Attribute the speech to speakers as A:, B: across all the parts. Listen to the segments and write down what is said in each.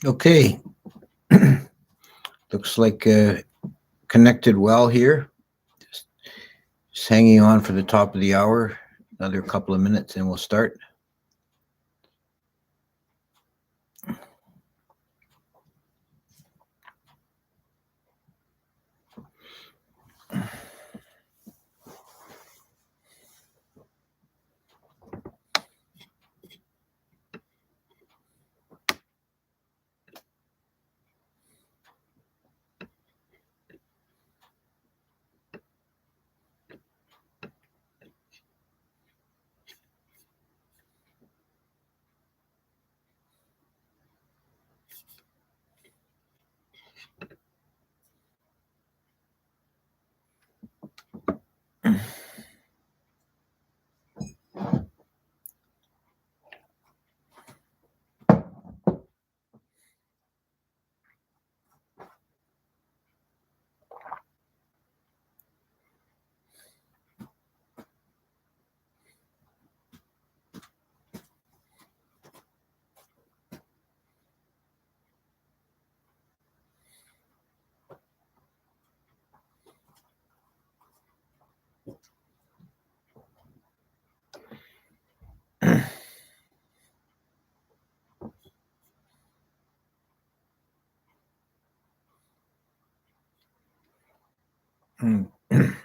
A: Okay, looks like connected well here. Just, just hanging on for the top of the hour. Another couple of minutes and we'll start.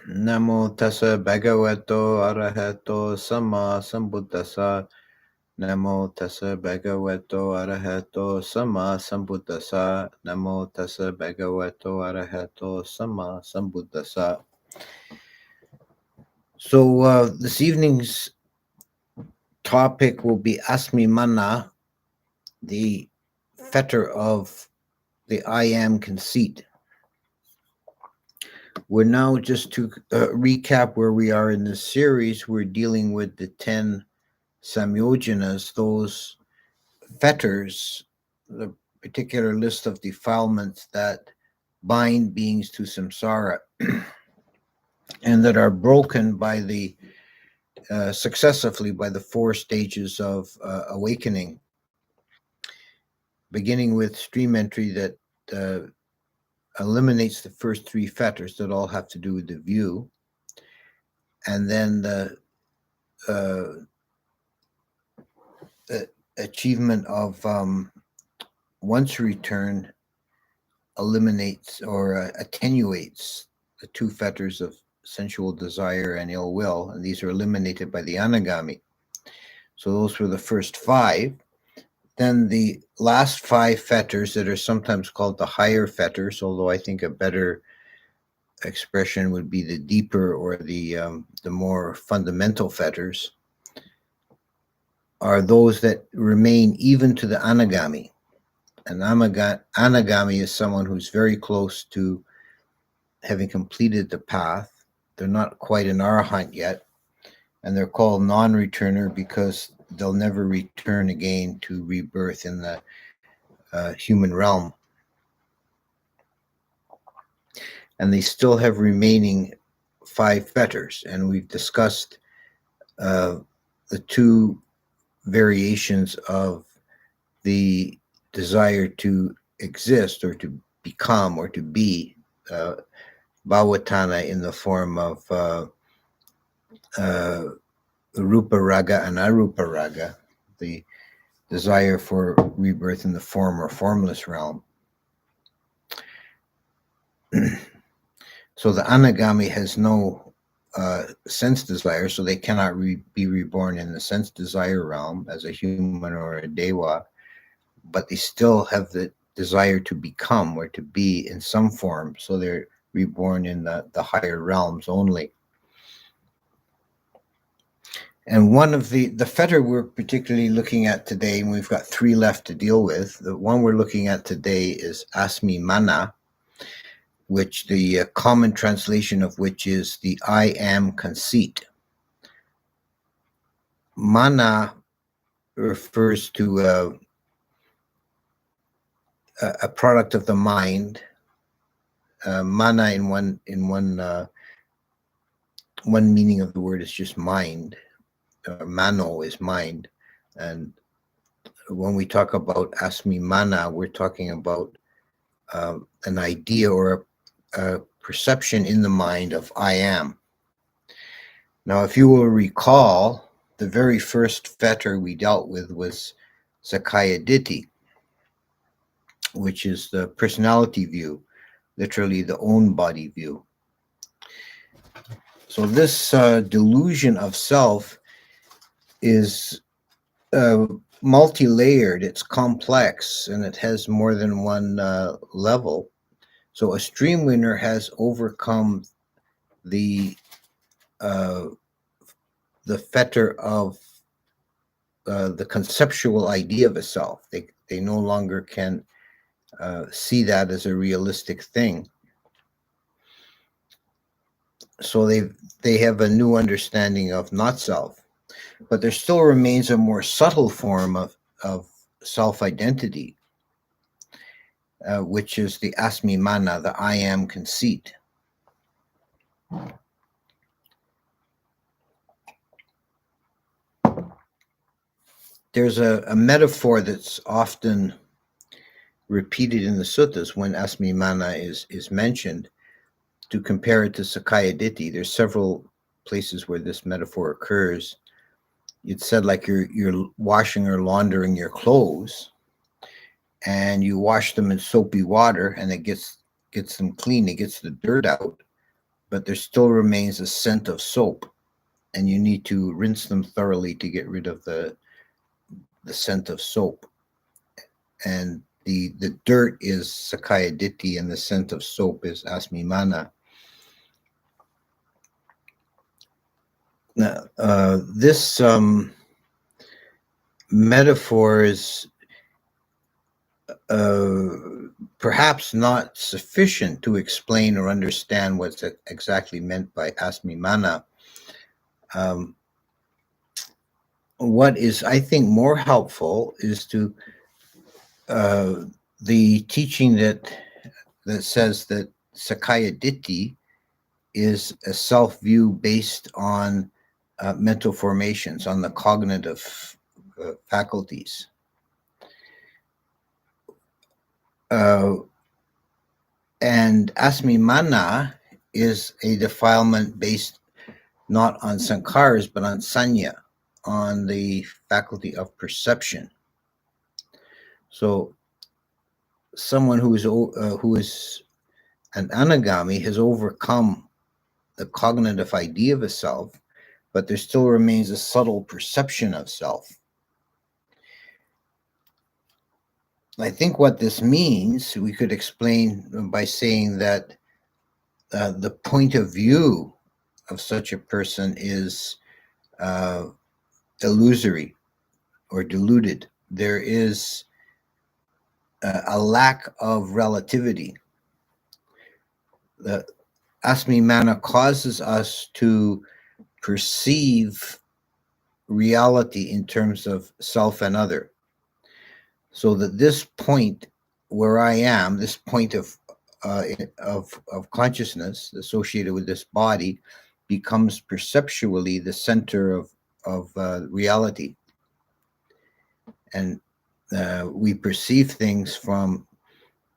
A: Namo tassa bhagavato arahato sama sambuddhassa. Namo tassa bhagavato arahato sama sambuddhassa. Namo tassa bhagavato arahato sama sambuddhassa. So this evening's topic will be asmimāna, the fetter of the I am conceit. We're now, just to recap where we are in this series, we're dealing with the 10 Saṃyojanas, those fetters, the particular list of defilements that bind beings to samsara and that are broken by the successively by the 4 stages of awakening, beginning with stream entry that eliminates the first 3 fetters that all have to do with the view, and then the achievement of once return eliminates or attenuates the 2 fetters of sensual desire and ill will, and these are eliminated by the anagami. So those were the first 5. Then the last 5 fetters that are sometimes called the higher fetters, although I think a better expression would be the deeper or the more fundamental fetters, are those that remain even to the anagami. An anagami is someone who's very close to having completed the path. They're not quite an arahant yet, and they're called non-returner because they'll never return again to rebirth in the human realm. And they still have remaining 5 fetters, and we've discussed the 2 variations of the desire to exist or to become or to be, bhavatana in the form of rupa raga and arupa raga, the desire for rebirth in the form or formless realm. So the anagami has no sense desire, so they cannot be reborn in the sense desire realm as a human or a deva, but they still have the desire to become or to be in some form, so they're reborn in the higher realms only. And one of the fetter we're particularly looking at today, and we've got 3 left to deal with, the one we're looking at today is asmi-mana, which the common translation of which is the I am conceit. Mana refers to a product of the mind. Mana in one meaning of the word is just mind. Mano is mind, and when we talk about asmimāna, we're talking about an idea or a perception in the mind of I am. Now, if you will recall, the very first fetter we dealt with was Saṃyojana, which is the personality view, literally the own body view. So this delusion of self is multi-layered, it's complex, and it has more than one level. So a stream winner has overcome the fetter of the conceptual idea of a self. They no longer can see that as a realistic thing. So they have a new understanding of not self, but there still remains a more subtle form of self-identity, which is the asmimāna, the I am conceit. There's a metaphor that's often repeated in the suttas when asmimāna is mentioned, to compare it to Saṃyojana. There's several places where this metaphor occurs. It's said like you're washing or laundering your clothes, and you wash them in soapy water, and it gets them clean, it gets the dirt out, but there still remains a scent of soap, and you need to rinse them thoroughly to get rid of the scent of soap. And the dirt is Saṃyojana, and the scent of soap is asmimāna. Now, this metaphor is perhaps not sufficient to explain or understand what's exactly meant by asmimāna. What is, I think, more helpful is to the teaching that says that Saṃyojana is a self-view based on mental formations, on the cognitive faculties. And asmimāna is a defilement based not on sankharas, but on sanya, on the faculty of perception. So someone who is an anagami has overcome the cognitive idea of a self, but there still remains a subtle perception of self. I think what this means, we could explain by saying that the point of view of such a person is illusory or deluded. There is a lack of relativity. The asmimāna causes us to perceive reality in terms of self and other. So that this point where I am, this point of consciousness associated with this body, becomes perceptually the center of reality, and we perceive things from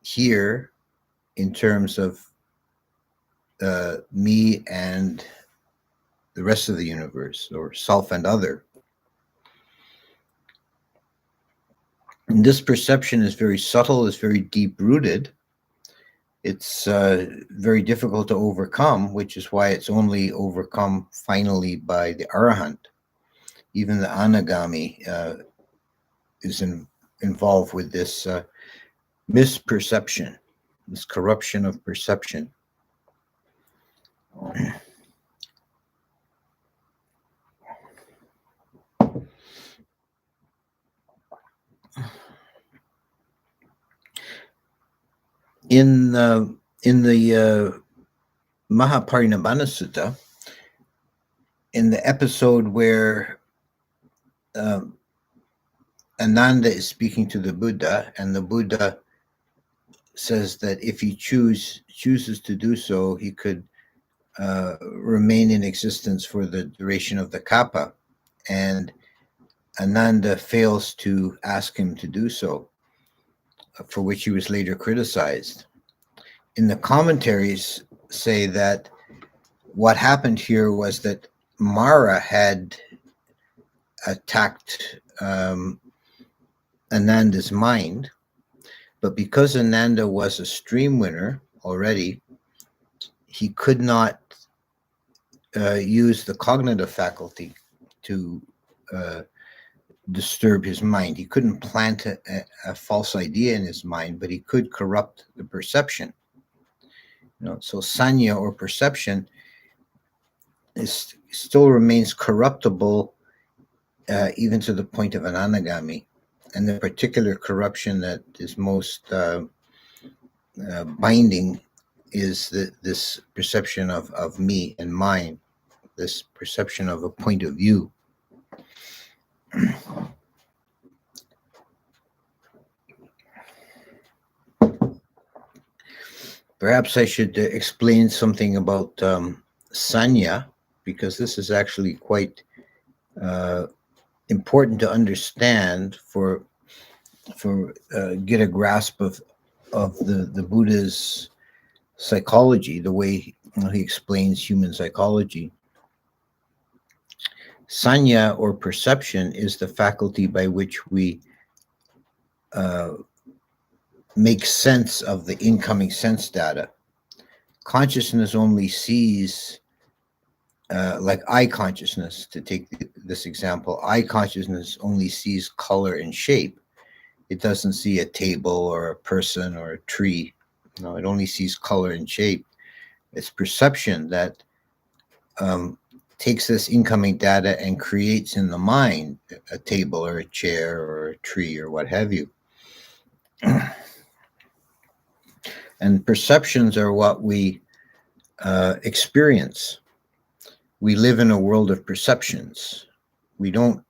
A: here in terms of me and the rest of the universe, or self and other. And this perception is very subtle, is very deep-rooted. It's very difficult to overcome, which is why it's only overcome finally by the arahant. Even the anagami is involved with this misperception, this corruption of perception. In the Mahaparinibbana Sutta, in the episode where Ananda is speaking to the Buddha, and the Buddha says that if he chooses to do so, he could remain in existence for the duration of the kappa. And Ananda fails to ask him to do so, for which he was later criticized. In the commentaries say that what happened here was that Mara had attacked Ananda's mind, but because Ananda was a stream winner already, he could not use the cognitive faculty to disturb his mind. He couldn't plant a false idea in his mind, but he could corrupt the perception. So sanya, or perception, still remains corruptible even to the point of an anagami. And the particular corruption that is most binding is this perception of me and mine, this perception of a point of view. Perhaps I should explain something about sanya, because this is actually quite important to understand for get a grasp of the Buddha's psychology, the way he explains human psychology. Sanya, or perception, is the faculty by which we make sense of the incoming sense data. Consciousness only sees, like eye consciousness, to take this example, eye consciousness only sees color and shape. It doesn't see a table or a person or a tree. No, it only sees color and shape. It's perception that takes this incoming data and creates in the mind a table or a chair or a tree or what have you. And perceptions are what we experience. We live in a world of perceptions. We don't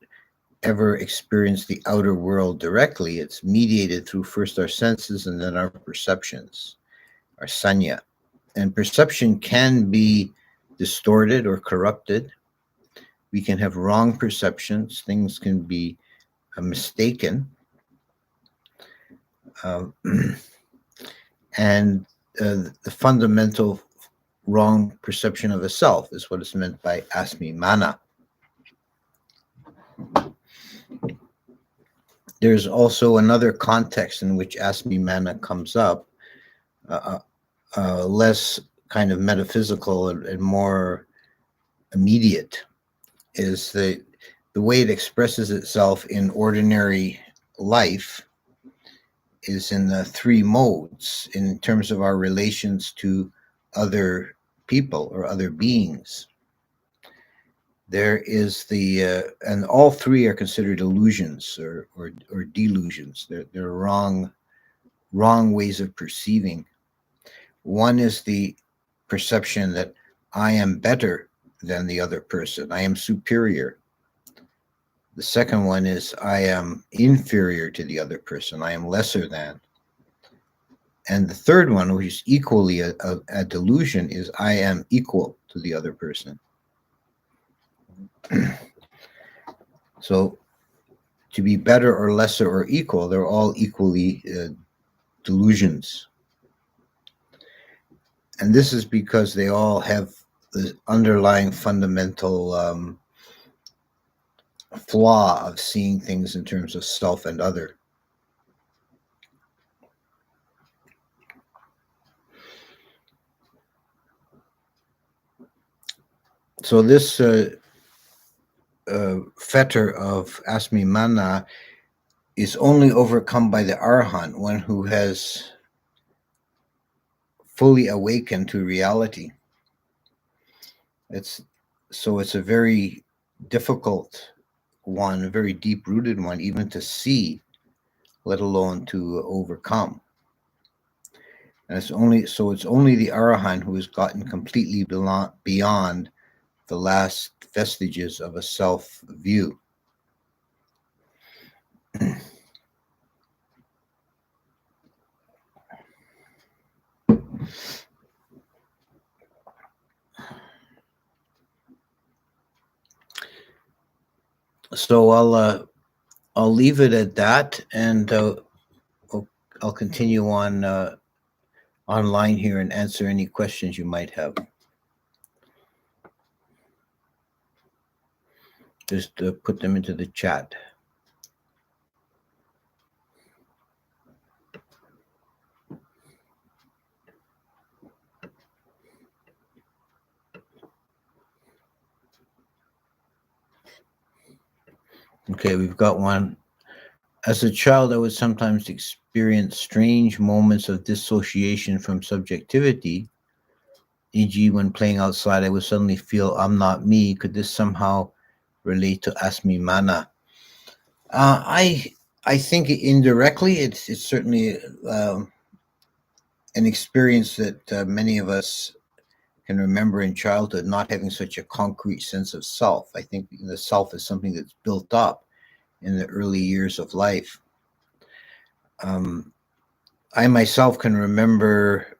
A: ever experience the outer world directly. It's mediated through first our senses and then our perceptions, our sanya. And perception can be distorted or corrupted. We can have wrong perceptions. Things can be mistaken. And the fundamental wrong perception of a self is what is meant by asmimāna. There's also another context in which asmimāna comes up, less kind of metaphysical and more immediate, is the way it expresses itself in ordinary life is in the three modes in terms of our relations to other people or other beings. There is and all three are considered illusions or delusions. They're wrong ways of perceiving. One is the perception that I am better than the other person. I am superior. The second one is I am inferior to the other person. I am lesser than. And the third one, which is equally a delusion, is I am equal to the other person. So to be better or lesser or equal, they're all equally delusions. And this is because they all have the underlying fundamental flaw of seeing things in terms of self and other. So this fetter of asmimāna is only overcome by the arahant, one who has fully awakened to reality. It's a very difficult one, a very deep-rooted one, even to see, let alone to overcome. And it's only the arahant who has gotten completely beyond the last vestiges of a self view. So I'll I'll leave it at that, and I'll continue on online here and answer any questions you might have. Just put them into the chat. Okay, we've got one. As a child, I would sometimes experience strange moments of dissociation from subjectivity. E.g., when playing outside, I would suddenly feel I'm not me. Could this somehow relate to asmi-mana? I think indirectly, it's certainly an experience that many of us can remember in childhood, not having such a concrete sense of self. I think the self is something that's built up in the early years of life. I myself can remember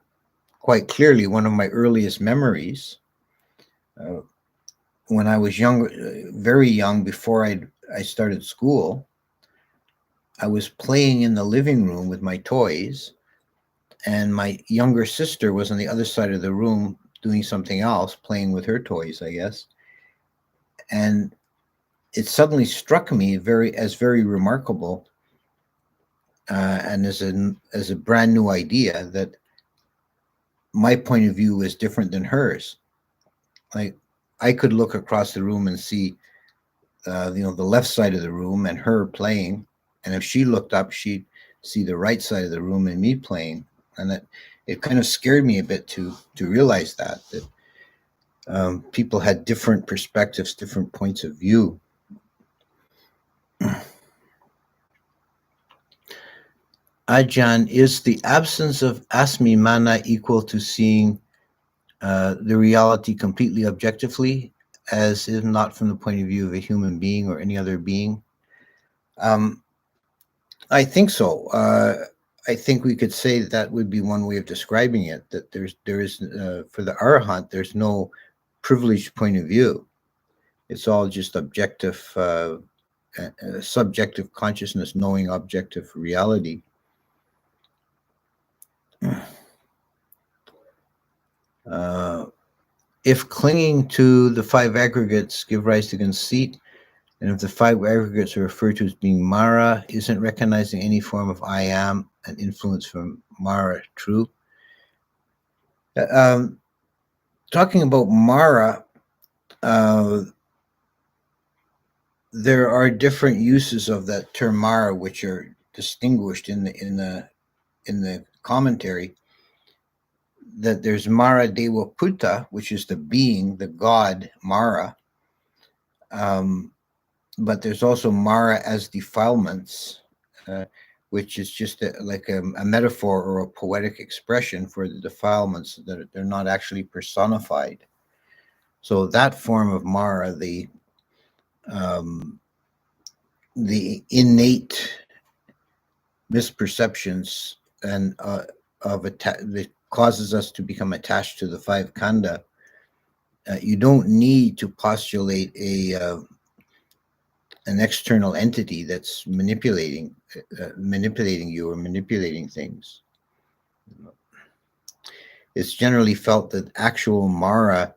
A: quite clearly one of my earliest memories when I was young, very young, before I started school. I was playing in the living room with my toys, and my younger sister was on the other side of the room doing something else, playing with her toys, I guess. And it suddenly struck me very remarkable, and as a brand new idea, that my point of view was different than hers. Like, I could look across the room and see, the left side of the room and her playing, and if she looked up, she'd see the right side of the room and me playing. And it kind of scared me a bit to realize that people had different perspectives, different points of view. Ajahn, is the absence of asmi-mana equal to seeing the reality completely objectively, as if not from the point of view of a human being or any other being? I think so. I think we could say that would be one way of describing it, that there is for the Arahant, there's no privileged point of view. It's all just objective, subjective consciousness knowing objective reality. If clinging to the five aggregates give rise to conceit, and if the five aggregates are referred to as being Mara, isn't recognizing any form of I am an influence from Mara true? Talking about Mara, there are different uses of that term Mara, which are distinguished in the commentary. That there's Mara Dewa Puta, which is the being, the god Mara. But there's also Mara as defilements, which is just like a metaphor or a poetic expression for the defilements, that they're not actually personified. So that form of Mara, the innate misperceptions and that causes us to become attached to the five khandha, you don't need to postulate an external entity that's manipulating you or manipulating things. It's generally felt that actual Mara,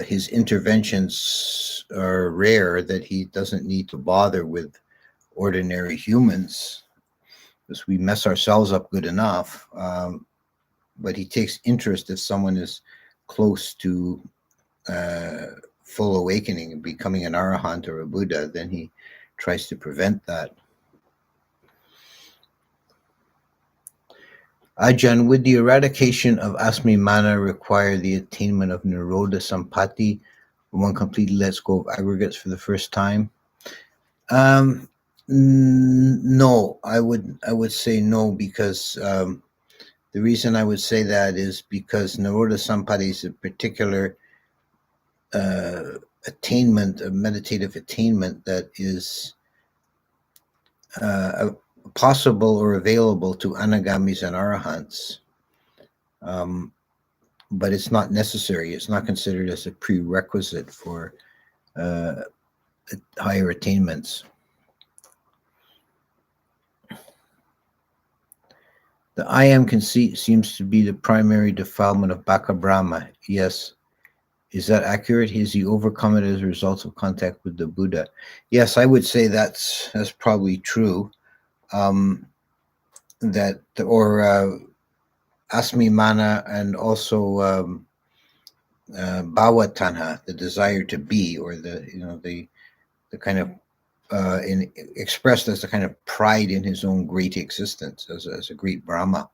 A: his interventions are rare, that he doesn't need to bother with ordinary humans, because we mess ourselves up good enough. But he takes interest if someone is close to full awakening and becoming an Arahant or a Buddha, then he tries to prevent that. Ajahn, would the eradication of asmi-mana require the attainment of Nirodha Sampati when one completely lets go of aggregates for the first time? No, I would say no, because the reason I would say that is because Nirodha Sampati is a particular attainment, a meditative attainment that is possible or available to anagamis and arahants, but it's not necessary. It's not considered as a prerequisite for higher attainments. The I am conceit seems to be the primary defilement of Baka Brahma. Yes. Is that accurate? Is he overcome it as a result of contact with the Buddha? Yes, I would say that's probably true. That or Asmimāna, and also Bhava Tanha, the desire to be, or the kind of expressed as the kind of pride in his own great existence as a great Brahma.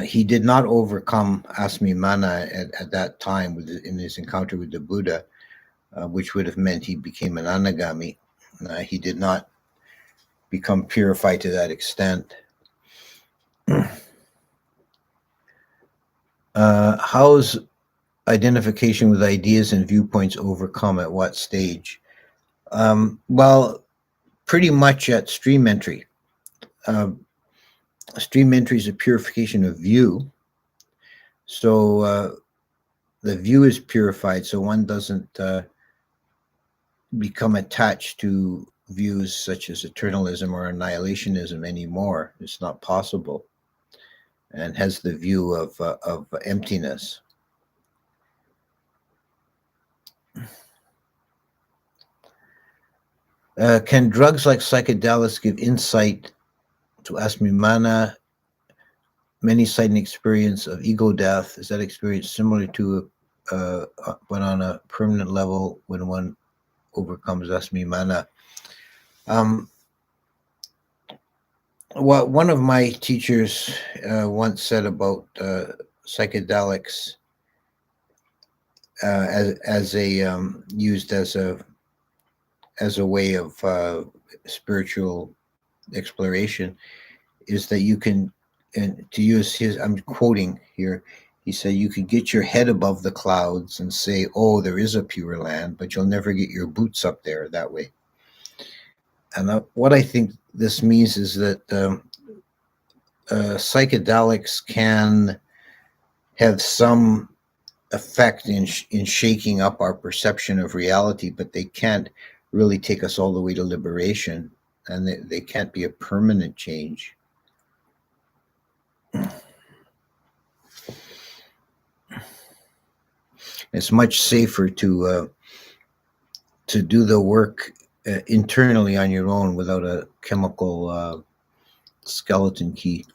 A: He did not overcome Asmimāna at that time in his encounter with the Buddha, which would have meant he became an anagami. He did not become purified to that extent. How's identification with ideas and viewpoints overcome at what stage? Well, pretty much at stream entry. Stream entry is a purification of view. So the view is purified, so one doesn't become attached to views such as eternalism or annihilationism anymore. It's not possible, and has the view of emptiness. Can drugs like psychedelics give insight to asmi-mana? Many cite an experience of ego death. Is that experience similar to but on a permanent level when one overcomes asmi-mana? What one of my teachers once said about psychedelics as a used as a way of spiritual exploration is that you can, and to use his, I'm quoting here, he said, you could get your head above the clouds and say, oh, there is a pure land, but you'll never get your boots up there that way. And what I think this means is that psychedelics can have some effect in shaking up our perception of reality, but they can't really take us all the way to liberation, and they can't be a permanent change. It's much safer to do the work internally on your own without a chemical skeleton key.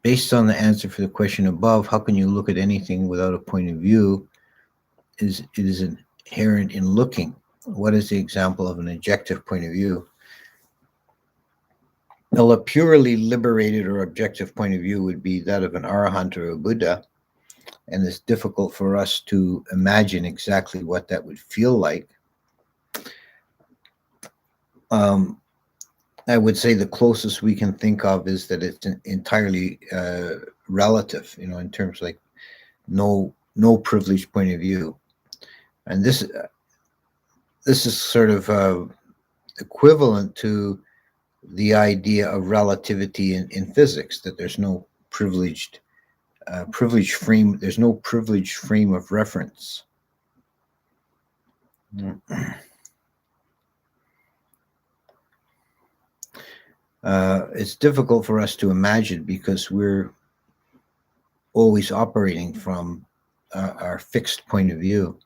A: Based on the answer for the question above, how can you look at anything without a point of view? It is inherent in looking. What is the example of an objective point of view? Well, a purely liberated or objective point of view would be that of an arahant or a Buddha, and it's difficult for us to imagine exactly what that would feel like. I would say the closest we can think of is that it's entirely relative, in terms like no privileged point of view, and this is sort of equivalent to the idea of relativity in physics, that there's no privileged frame. There's no privileged frame of reference. It's difficult for us to imagine because we're always operating from our fixed point of view.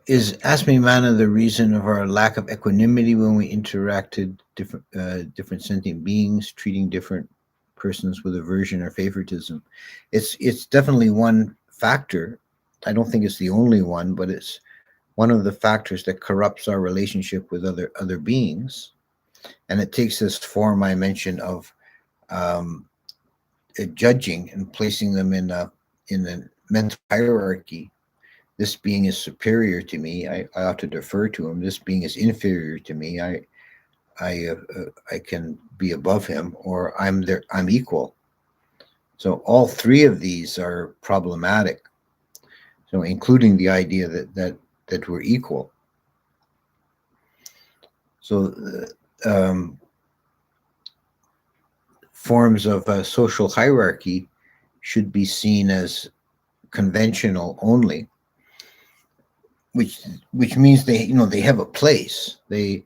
A: Is asmi-mana the reason of our lack of equanimity when we interacted different sentient beings, treating different persons with aversion or favoritism? It's definitely one factor. I don't think it's the only one, but it's one of the factors that corrupts our relationship with other beings, and it takes this form I mentioned of judging and placing them in a mental hierarchy. This being is superior to me. I ought to defer to him. This being is inferior to me. I can be above him, or I'm equal. So all three of these are problematic. So including the idea that we're equal. So forms of social hierarchy should be seen as conventional only. which which means they have a place. They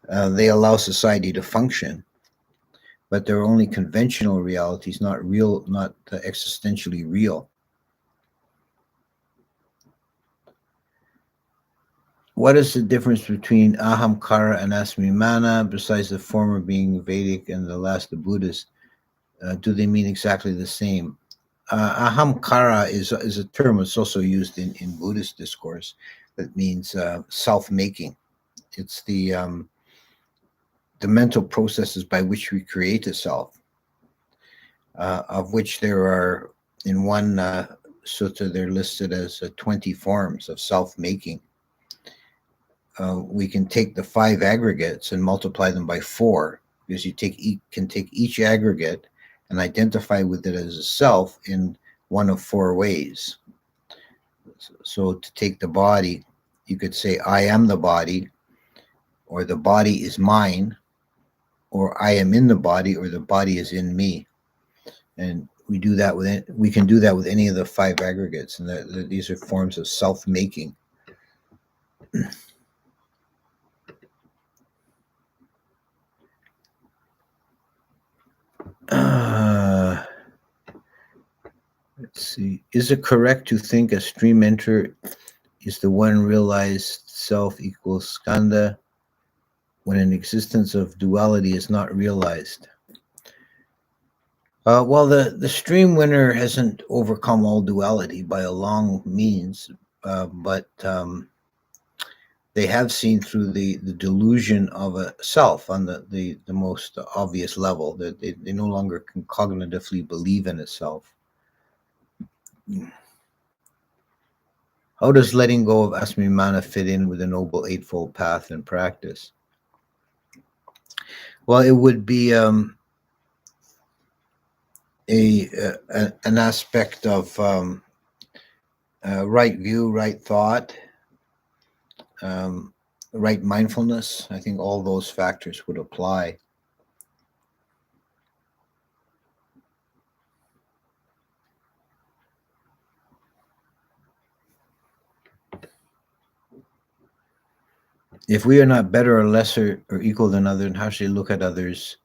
A: allow society to function, but they're only conventional realities, not real, not existentially real. What is the difference between ahamkara and asmimāna, besides the former being Vedic and the last the Buddhist? Do they mean exactly the same? Ahamkara is a term that's also used in Buddhist discourse that means self-making. It's the mental processes by which we create a self, of which there are, in one sutta, they're listed as 20 forms of self-making. We can take the 5 aggregates and multiply them by 4, because you can take each aggregate and identify with it as a self in one of 4 ways. So to take the body, you could say, I am the body, or the body is mine, or I am in the body, or the body is in me. And we can do that with any of the 5 aggregates, and these are forms of self-making. Let's see. Is it correct to think a stream enter is the one realized self equals skanda when an existence of duality is not realized? Well, the stream winner hasn't overcome all duality by a long means, but they have seen through the delusion of a self on the most obvious level, that they no longer can cognitively believe in a self. How does letting go of asmi-mana fit in with the Noble Eightfold Path and practice? Well, it would be an aspect of right view, right thought, right mindfulness. I think all those factors would apply. If we are not better or lesser or equal than others, how should I look at others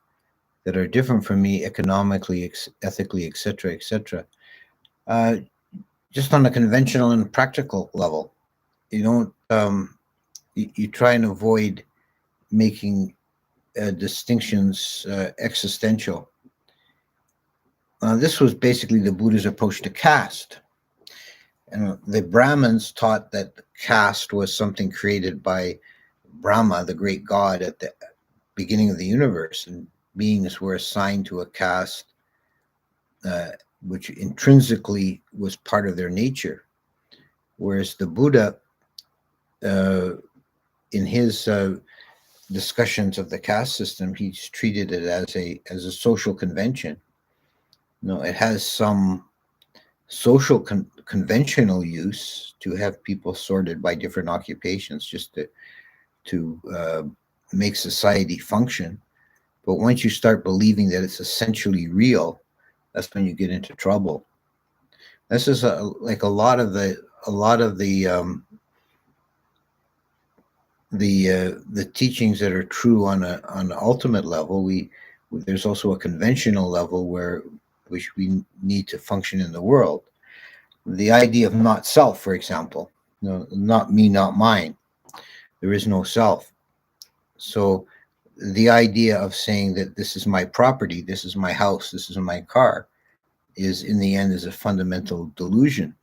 A: that are different from me economically, ethically, etc., etc.? Just on a conventional and practical level. You don't. You try and avoid making distinctions existential. This was basically the Buddha's approach to caste. And the Brahmins taught that caste was something created by Brahma, the great god, at the beginning of the universe, and beings were assigned to a caste which intrinsically was part of their nature. Whereas the Buddha, in his discussions of the caste system, he's treated it as a social convention. It has some social conventional use to have people sorted by different occupations, just to make society function. But once you start believing that it's essentially real, that's when you get into trouble. This is like a lot of the teachings that are true on an ultimate level. There's also a conventional level which we need to function in the world. The idea of not self, for example, not me, not mine. There is no self. So the idea of saying that this is my property, this is my house, this is my car, is in the end is a fundamental delusion.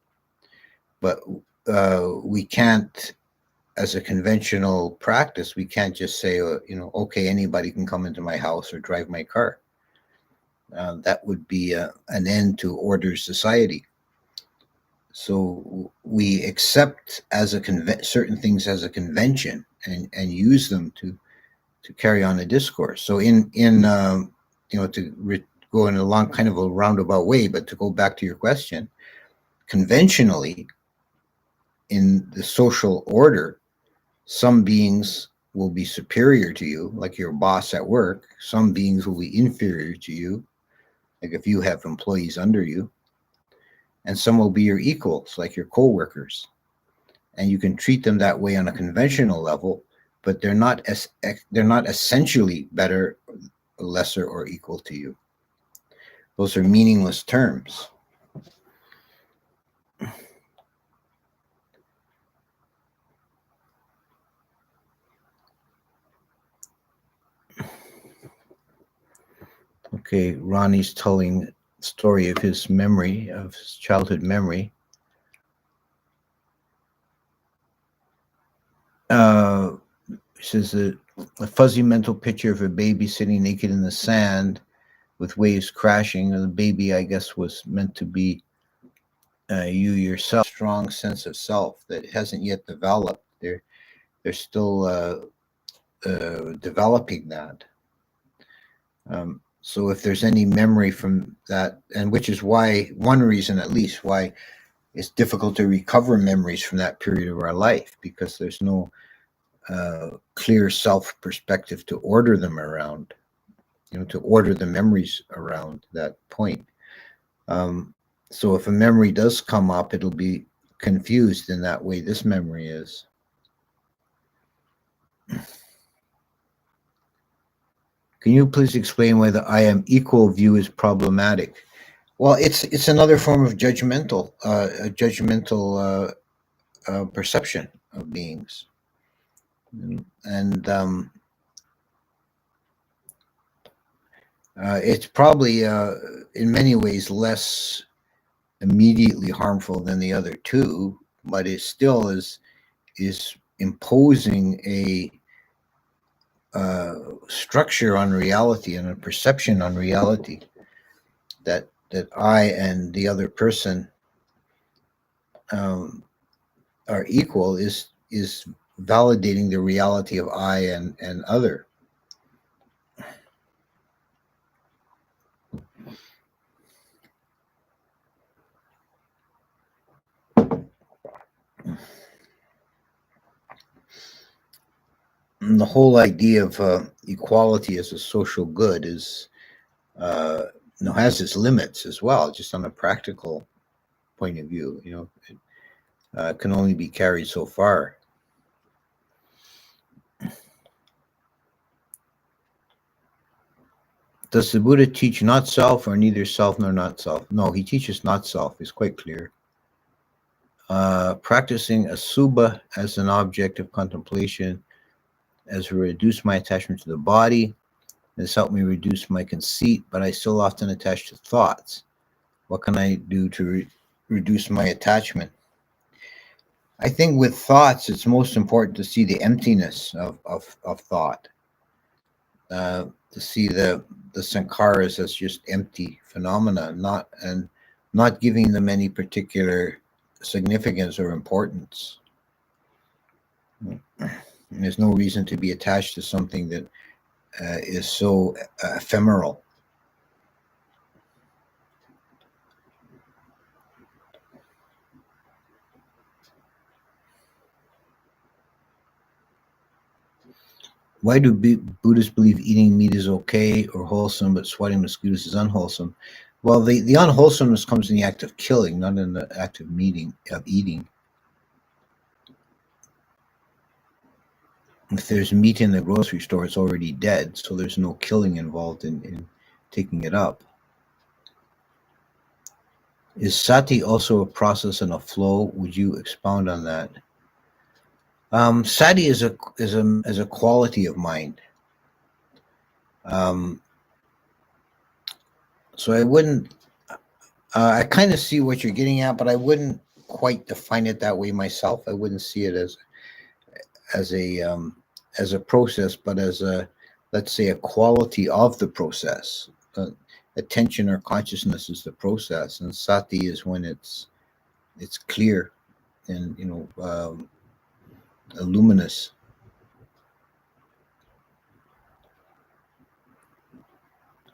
A: But we can't, as a conventional practice, we can't just say, okay, anybody can come into my house or drive my car. That would be an end to order society. So we accept as certain things as a convention and use them to carry on a discourse. So go in a long kind of a roundabout way, but to go back to your question, conventionally in the social order, some beings will be superior to you, like your boss at work. Some beings will be inferior to you, like if you have employees under you. And some will be your equals, like your co-workers. and you can treat them that way on a conventional level, but they're not essentially better, lesser, or equal to you. Those are meaningless terms. Okay, Ronnie's telling the story of his memory, of his childhood memory. He says a fuzzy mental picture of a baby sitting naked in the sand with waves crashing. And the baby, I guess, was meant to be you yourself. Strong sense of self that hasn't yet developed. They're still developing that. So if there's any memory from that, and which is why, one reason at least, why it's difficult to recover memories from that period of our life, because there's no clear self perspective to order them around, to order the memories around that point. So if a memory does come up, it'll be confused in that way this memory is. Can you please explain why the I am equal view is problematic? Well, it's another form of judgmental, a judgmental perception of beings, and it's probably in many ways less immediately harmful than the other two, but it still is imposing a structure on reality and a perception on reality that I and the other person are equal is validating the reality of I and other. And the whole idea of equality as a social good is has its limits as well, just on a practical point of view. It can only be carried so far. Does the Buddha teach not self or neither self nor not self? No, he teaches not self. It's quite clear. Practicing asubha as an object of contemplation has reduced my attachment to the body. It's helped me reduce my conceit, but I still often attach to thoughts. What can I do to reduce my attachment? I think with thoughts, it's most important to see the emptiness of thought. To see the sankharas as just empty phenomena, not giving them any particular significance or importance. And there's no reason to be attached to something that is so ephemeral. Why do Buddhists believe eating meat is okay or wholesome, but swatting mosquitoes is unwholesome? Well, the unwholesomeness comes in the act of killing, not in the act of eating. If there's meat in the grocery store, it's already dead, so there's no killing involved in taking it up. Is sati also a process and a flow? Would you expound on that? Sati is a quality of mind. So I wouldn't. I kind of see what you're getting at, but I wouldn't quite define it that way myself. I wouldn't see it as a process, but as let's say, a quality of the process. Attention or consciousness is the process, and sati is when it's clear and luminous.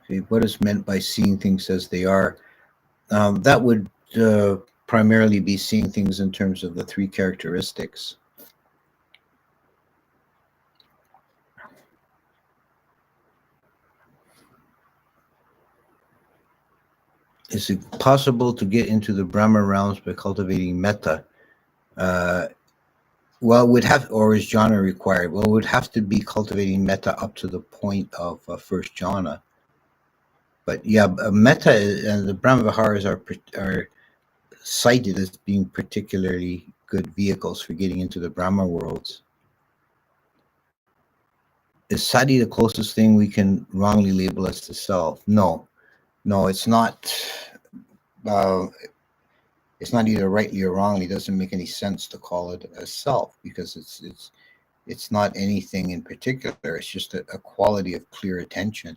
A: Okay, what is meant by seeing things as they are? That would primarily be seeing things in terms of the three characteristics. Is it possible to get into the Brahma realms by cultivating metta? Well, would have, or is jhana required? Well, it would have to be cultivating metta up to the point of first jhana. But yeah, metta and the Brahma Viharas are cited as being particularly good vehicles for getting into the Brahma worlds. Is sati the closest thing we can wrongly label as the self? No, no, it's not. Uh, it's not either rightly or wrongly. It doesn't make any sense to call it a self because it's not anything in particular. It's just a quality of clear attention.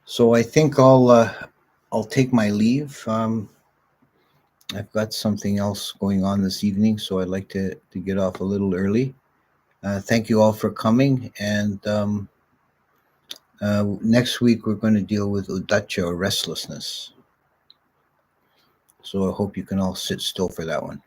A: So I think I'll take my leave. I've got something else going on this evening, so I'd like to get off a little early. Thank you all for coming, and next week we're going to deal with udacha or restlessness. So I hope you can all sit still for that one.